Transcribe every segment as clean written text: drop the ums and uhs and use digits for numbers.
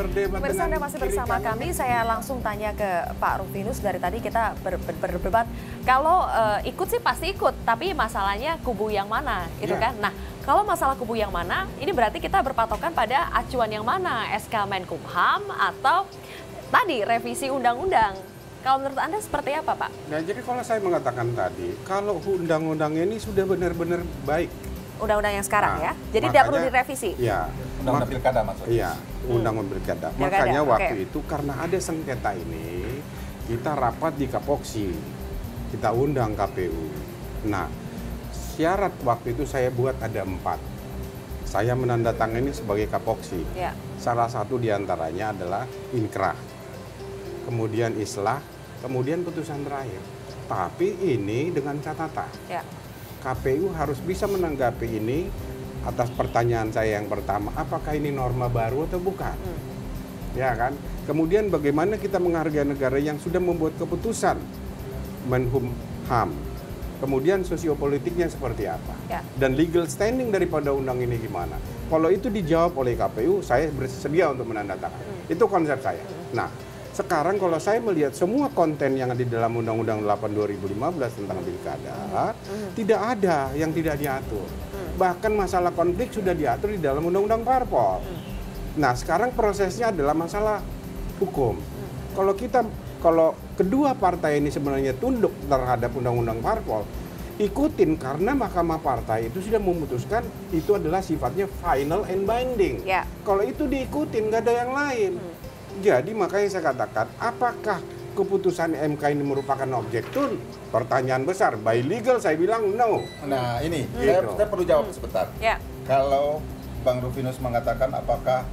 berdebat Pemirsa, Anda dengan masih kiri bersama kanan. kami. Saya langsung tanya ke Pak Rufinus. Dari tadi kita berdebat. Kalau ikut sih pasti ikut, tapi masalahnya kubu yang mana, gitu kan? Nah, kalau masalah kubu yang mana, ini berarti kita berpatokan pada acuan yang mana, SK Menkumham atau tadi revisi undang-undang. Kalau menurut Anda seperti apa, Pak? Nah, jadi kalau saya mengatakan tadi, kalau undang-undang ini sudah benar-benar baik. Undang-undang yang sekarang ya? Jadi makanya, tidak perlu direvisi? Iya. Undang-undang pilkada maksudnya? Iya, undang-undang pilkada. Makanya waktu itu karena ada sengketa ini, kita rapat di Kapoksi. Kita undang KPU. Nah, syarat waktu itu saya buat ada 4. Saya menandatangani sebagai Kapoksi. Ya. Salah satu diantaranya adalah inkrah, kemudian islah, kemudian putusan terakhir. Tapi ini dengan catatan. Ya. KPU harus bisa menanggapi ini atas pertanyaan saya yang pertama, apakah ini norma baru atau bukan? Ya kan? Kemudian bagaimana kita menghargai negara yang sudah membuat keputusan Menkumham? Kemudian sosiopolitiknya seperti apa? Ya. Dan legal standing daripada undang ini gimana? Kalau itu dijawab oleh KPU, saya bersedia untuk menandatangani. Itu konsep saya. Nah, sekarang kalau saya melihat semua konten yang ada di dalam Undang-Undang 8 2015 tentang pilkada, tidak ada yang tidak diatur. Bahkan masalah konflik sudah diatur di dalam Undang-Undang Parpol. Nah, sekarang prosesnya adalah masalah hukum. Kalau kedua partai ini sebenarnya tunduk terhadap Undang-Undang Parpol, ikutin karena Mahkamah Partai itu sudah memutuskan itu adalah sifatnya final and binding. Ya. Kalau itu diikutin, nggak ada yang lain. Jadi makanya saya katakan, apakah keputusan MK ini merupakan objek tun? Pertanyaan besar. By legal saya bilang no. Nah ini, saya perlu jawab sebentar. Ya. Kalau Bang Rufinus mengatakan apakah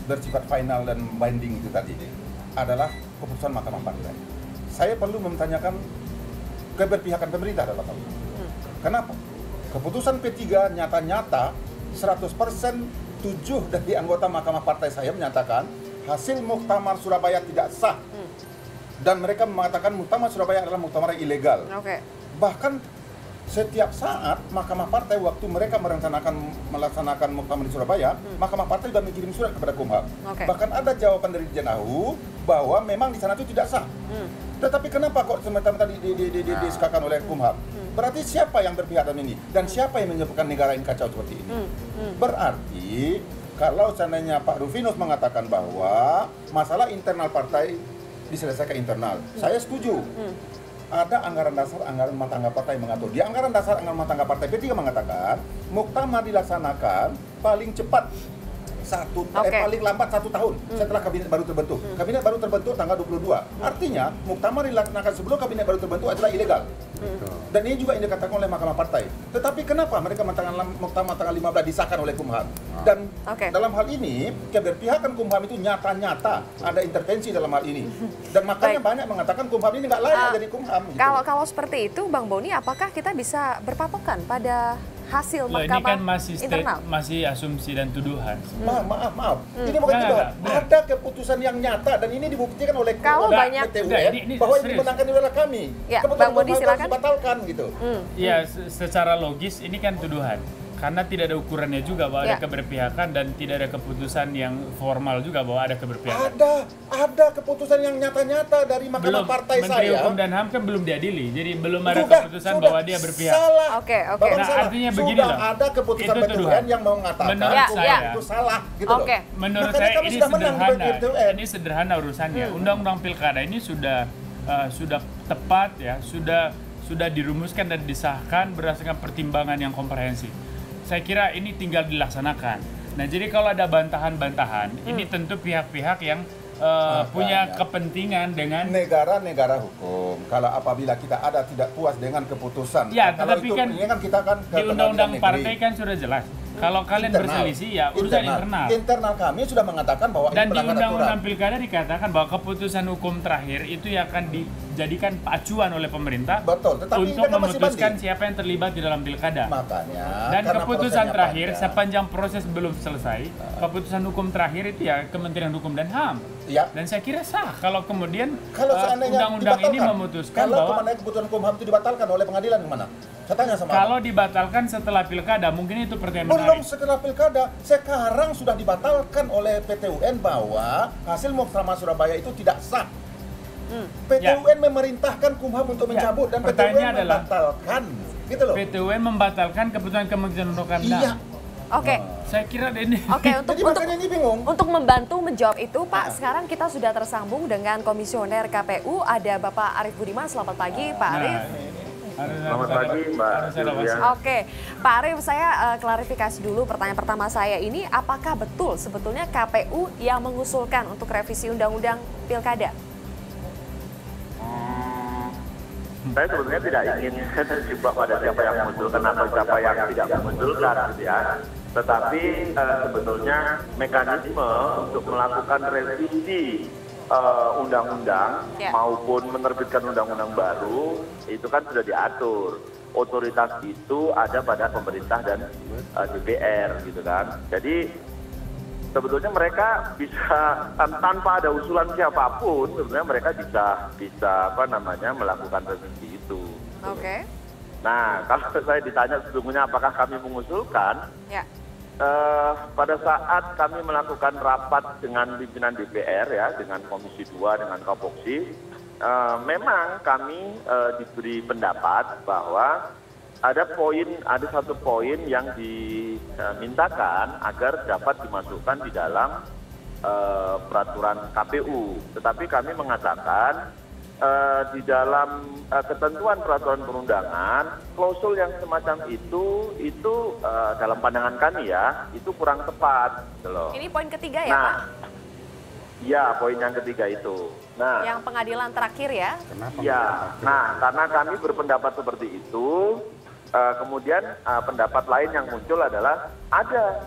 bersifat final dan binding itu tadi adalah keputusan Mahkamah Partai. Saya perlu mempertanyakan keberpihakan pemerintah dalam hal ini. Kenapa? Keputusan P3 nyata-nyata 100% 7 dari anggota Mahkamah Partai saya menyatakan hasil Muktamar Surabaya tidak sah. Dan mereka mengatakan Muktamar Surabaya adalah muktamar yang ilegal. Bahkan setiap saat Mahkamah Partai waktu mereka melaksanakan Muktamar di Surabaya, Mahkamah Partai sudah mengirim surat kepada Kumham. Bahkan ada jawaban dari Jenahu bahwa memang di sana itu tidak sah. Tetapi kenapa kok semata-mata disekakan oleh Kumham? Berarti siapa yang berpihak dalam ini? Dan siapa yang menyebabkan negara ini kacau seperti ini? Berarti kalau seandainya Pak Rufinus mengatakan bahwa masalah internal partai diselesaikan internal, saya setuju. Ada anggaran dasar, anggaran rumah tangga partai yang mengatur. Di anggaran dasar, anggaran rumah tangga partai P3 mengatakan muktamar dilaksanakan paling cepat paling lambat 1 tahun setelah kabinet baru terbentuk. Kabinet baru terbentuk tanggal 22. Artinya muktamar dilaksanakan sebelum kabinet baru terbentuk adalah ilegal. Dan ini juga yang dikatakan oleh Mahkamah Partai. Tetapi kenapa mereka mengatakan muktamar tanggal 15 disahkan oleh Kumham? Dan dalam hal ini keberpihakan Kumham itu nyata-nyata ada intervensi dalam hal ini. Dan makanya banyak mengatakan Kumham ini nggak layak jadi Kumham. Gitu. Kalau seperti itu, Bang Boni, apakah kita bisa berpatokan pada hasil mahkamah internal? Ini kan masih asumsi dan tuduhan. Maaf. Ini bukan tuduhan. Ada keputusan yang nyata dan ini dibuktikan oleh PTUN bahwa ini dimenangkan oleh kami. Ya, Bang Boni silakan. Dibatalkan gitu. Iya, secara logis ini kan tuduhan. Karena tidak ada ukurannya juga bahwa ada keberpihakan dan tidak ada keputusan yang formal juga bahwa ada keberpihakan. Ada keputusan yang nyata-nyata dari Mahkamah Partai Menteri saya. Menteri Hukum dan HAM kan belum diadili, jadi belum ada keputusan bahwa dia berpihak. Salah. Nah, artinya begini loh. Ada keputusan PTUN yang mengatakan menurut saya itu salah, gitu loh. Menurut saya ini sederhana. Ini sederhana urusannya. Undang-undang pilkada ini sudah tepat ya, sudah dirumuskan dan disahkan berdasarkan pertimbangan yang komprehensif. Saya kira ini tinggal dilaksanakan. Nah, jadi kalau ada bantahan-bantahan, ini tentu pihak-pihak yang punya kepentingan dengan negara hukum. Kalau apabila kita tidak puas dengan keputusan, ya, kalau tetapi itu, kan kita kan di undang-undang partai kan sudah jelas. Kalau kalian berselisih ya urusan internal. Internal kami sudah mengatakan bahwa dan di undang-undang pilkada dikatakan bahwa keputusan hukum terakhir itu yang akan dijadikan acuan oleh pemerintah Betul, tetapi untuk kan masih memutuskan banding. siapa yang terlibat di dalam pilkada. Makanya. Dan karena keputusan prosesnya terakhir, panjang. sepanjang proses belum selesai, keputusan hukum terakhir itu ya Kementerian Hukum dan HAM. Ya. Dan saya kira sah kalau kemudian Kalau seandainya undang-undang ini dibatalkan, memutuskan kalau bahwa kemana keputusan hukum HAM itu dibatalkan oleh pengadilan kemana? Saya tanya sama kalau dibatalkan setelah pilkada, mungkin itu pertanyaan belum menarik. setelah pilkada, sekarang sudah dibatalkan oleh PT UN bahwa hasil Muktamar Surabaya itu tidak sah. PT UN memerintahkan Kumham untuk mencabut dan PT UN Pertanyaannya adalah, membatalkan, gitu loh. PT UN membatalkan keputusan Kementerian Hukum dan Iya. HAM. Oke. Saya kira ini. Oke, Jadi makanya ini bingung. untuk membantu menjawab itu, Pak, sekarang kita sudah tersambung dengan Komisioner KPU, ada Bapak Arief Budiman. Selamat pagi, Pak Arief. Selamat pagi, Mbak Sylvia. Oke, Pak Arief, saya klarifikasi dulu pertanyaan pertama saya ini, apakah betul sebetulnya KPU yang mengusulkan untuk revisi Undang-Undang Pilkada? Saya sebetulnya tidak ingin terjebak pada siapa yang mengusulkan atau siapa yang tidak mengusulkan, gitu ya. Tetapi sebetulnya mekanisme untuk melakukan revisi undang-undang maupun menerbitkan undang-undang baru itu kan sudah diatur. Otoritas itu ada pada pemerintah dan DPR, gitu kan. Jadi sebetulnya mereka bisa tanpa ada usulan siapapun, sebenarnya mereka bisa melakukan revisi itu. Oke. Nah, kalau saya ditanya sesungguhnya apakah kami mengusulkan, Ya. pada saat kami melakukan rapat dengan pimpinan DPR ya, dengan Komisi 2, dengan Kapoksi, memang kami diberi pendapat bahwa ada satu poin yang dimintakan agar dapat dimasukkan di dalam peraturan KPU. Tetapi kami mengatakan di dalam ketentuan peraturan perundangan, klausul yang semacam itu dalam pandangan kami ya, itu kurang tepat. Gitu loh. Ini poin ketiga ya, Nah, Pak? ya poin yang ketiga itu. Nah, Yang pengadilan terakhir ya? Kenapa? ya, nah karena kami berpendapat seperti itu, kemudian pendapat lain yang muncul adalah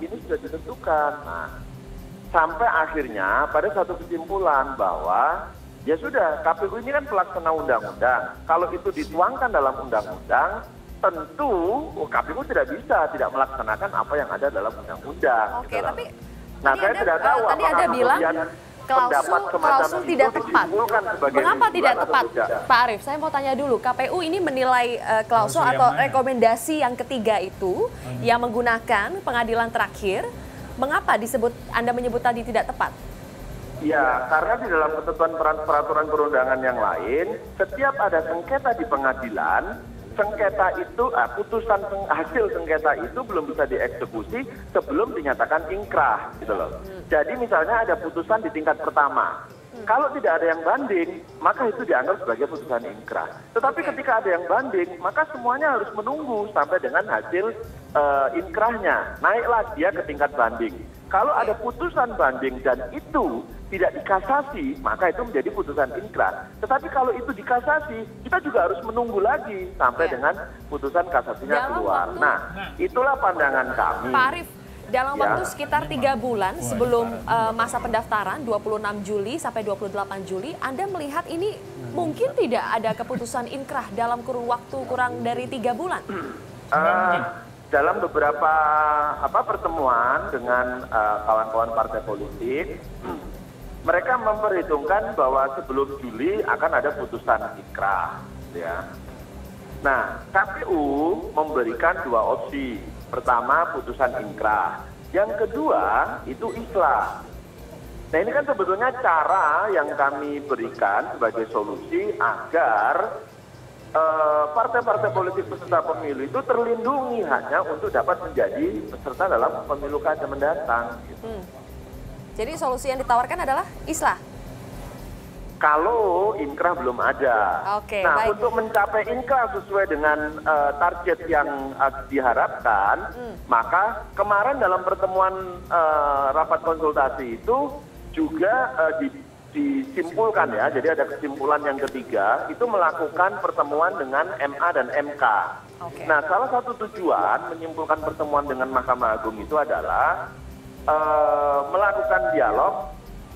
ini sudah ditentukan. Nah, sampai akhirnya pada satu kesimpulan bahwa ya sudah, KPU ini kan pelaksana undang-undang. Kalau itu dituangkan dalam undang-undang, tentu KPU tidak melaksanakan apa yang ada dalam undang-undang. Oke, gitu. tapi Nah, saya tidak tahu tadi apakah Anda bilang kemudian pendapat semacam klausul itu tidak tepat. disimpulkan sebagai Mengapa usulan tidak atau tepat, tidak? Pak Arief? Saya mau tanya dulu, KPU ini menilai klausul Klausul yang atau mana? rekomendasi yang ketiga itu yang menggunakan pengadilan terakhir, mengapa Anda menyebut tadi tidak tepat? Ya, karena di dalam ketentuan peraturan perundangan yang lain, setiap ada sengketa di pengadilan, sengketa itu, hasil sengketa itu belum bisa dieksekusi sebelum dinyatakan ingkrah, gitu loh. Jadi misalnya ada putusan di tingkat pertama, kalau tidak ada yang banding, maka itu dianggap sebagai putusan ingkrah. Tetapi ketika ada yang banding, maka semuanya harus menunggu sampai dengan hasil inkrahnya. Naiklah dia ke tingkat banding. Kalau ada putusan banding dan itu tidak dikasasi, maka itu menjadi putusan ingkrah. Tetapi kalau itu dikasasi, kita juga harus menunggu lagi sampai dengan putusan kasasinya keluar. Nah, itulah pandangan kami. Pak Arief, dalam waktu sekitar 3 bulan sebelum masa pendaftaran 26 Juli sampai 28 Juli, Anda melihat ini mungkin tidak ada keputusan inkrah dalam kurun waktu kurang dari 3 bulan? Dalam beberapa pertemuan dengan kawan-kawan partai politik, mereka memperhitungkan bahwa sebelum Juli akan ada putusan inkrah, ya. Nah, KPU memberikan 2 opsi. Pertama, putusan inkrah. Yang kedua, itu islah. Nah, ini kan sebetulnya cara yang kami berikan sebagai solusi agar partai-partai politik peserta pemilu itu terlindungi hanya untuk dapat menjadi peserta dalam pemilu kada mendatang. Gitu. Jadi solusi yang ditawarkan adalah islah? Kalau inkrah belum ada. Oke, nah, baik. untuk mencapai inkrah sesuai dengan target yang diharapkan, maka kemarin dalam pertemuan rapat konsultasi itu juga disimpulkan ya, jadi ada kesimpulan yang ketiga, itu melakukan pertemuan dengan MA dan MK. Okay. Nah, salah satu tujuan menyimpulkan pertemuan dengan Mahkamah Agung itu adalah melakukan dialog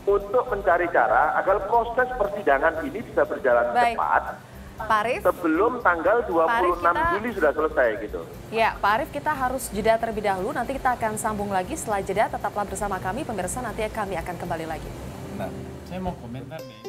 untuk mencari cara agar proses persidangan ini bisa berjalan cepat. Pak Arief, sebelum tanggal 26 Juli sudah selesai gitu. Ya, Pak Arief, kita harus jeda terlebih dahulu. Nanti kita akan sambung lagi setelah jeda. Tetaplah bersama kami, pemirsa. Nanti kami akan kembali lagi. Nah, saya mau komentar nih.